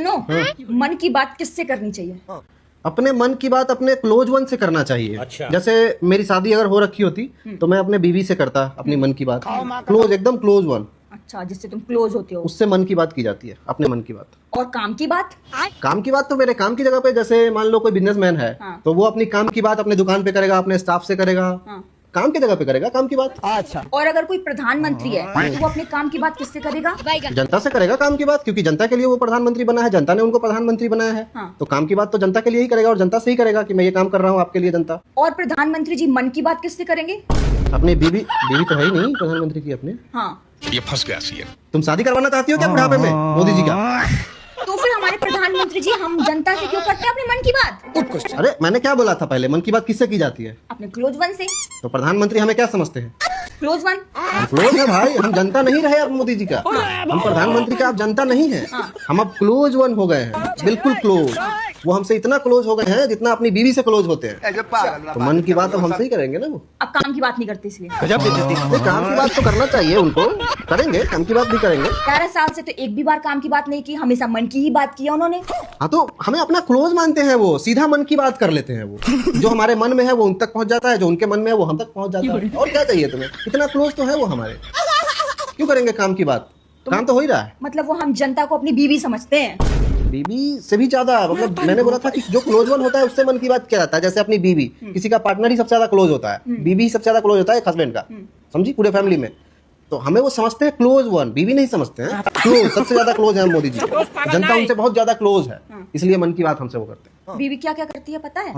सुनो, मन की बात किससे करनी चाहिए? अपने मन की बात अपने क्लोज वन से करना चाहिए। अच्छा। जैसे मेरी शादी अगर हो रखी होती तो मैं अपने बीवी से करता अपनी मन की बात, क्लोज, एकदम क्लोज वन, अच्छा, जिससे तुम क्लोज होते हो। उससे मन की बात की जाती है, अपने मन की बात। और काम की बात? काम की बात तो मेरे काम की जगह पे, जैसे मान लो कोई बिजनेसमैन है हाँ। तो वो अपनी काम की बात अपने दुकान पे करेगा, अपने स्टाफ से करेगा, हाँ। काम की जगह पे करेगा काम की बात। अच्छा। और अगर कोई प्रधानमंत्री है तो वो अपने काम की बात किससे करेगा? जनता से करेगा काम की बात, क्योंकि जनता के लिए वो प्रधानमंत्री बना है, जनता ने उनको प्रधानमंत्री बनाया है। हाँ। तो काम की बात तो जनता के लिए ही करेगा और जनता से ही करेगा कि मैं ये काम कर रहा हूँ आपके लिए, जनता। और प्रधानमंत्री जी मन की बात किससे करेंगे? अपनी बीवी तो है ही नहीं प्रधानमंत्री की अपने। हाँ, ये फंस गया सीएम। तुम शादी करवाना चाहती हो क्या बुढ़ापे में मोदी जी का? तो फिर हमारे प्रधानमंत्री जी हम जनता से क्यों करते हैं अपनी मन की बात? अरे मैंने क्या बोला था पहले, मन की बात किससे की जाती है? अपने क्लोज वन से। तो प्रधानमंत्री हमें क्या समझते हैं? Close one. हम क्लोज है भाई, हम जनता नहीं रहे अब मोदी जी का, हम प्रधानमंत्री का अब जनता नहीं है, हम अब क्लोज वन हो गए हैं, बिल्कुल क्लोज। वो हमसे इतना क्लोज हो गए हैं जितना अपनी बीवी से क्लोज होते हैं। तो मन की बात अब हमसे ही करेंगे ना वो। अब काम की बात नहीं करते इसलिए। अरे काम की बात तो करना चाहिए उनको, करेंगे काम की बात भी करेंगे। 11 साल से तो एक भी बार काम की बात नहीं की, हमेशा मन की ही बात की है उन्होंने। हाँ तो हमें अपना क्लोज मानते हैं, वो सीधा मन की बात कर लेते हैं। वो जो हमारे मन में है वो उन तक पहुंच जाता है, जो उनके मन में है वो हम तक पहुंच जाता है। और क्या चाहिए तुम्हें, इतना क्लोज तो है वो हमारे। क्यों करेंगे काम की बात, काम तो हो ही रहा है। मतलब वो हम जनता को अपनी बीवी समझते हैं। बीवी से भी ज्यादा, मतलब मैंने बोला था कि जो क्लोज वन होता है उससे मन की बात किया जाता है। जैसे अपनी बीवी, किसी का पार्टनर ही सबसे ज्यादा क्लोज होता है, बीवी ही सबसे ज्यादा क्लोज होता है एक हस्बैंड का, समझी, पूरे फैमिली में। तो हमें वो समझते हैं क्लोज वन, बीवी नहीं समझते हैं। क्लोज, सबसे ज्यादा क्लोज है मोदी जी, जनता उनसे बहुत ज्यादा क्लोज है, इसलिए मन की बात हमसे वो करते हैं। बीवी क्या क्या करती है पता है?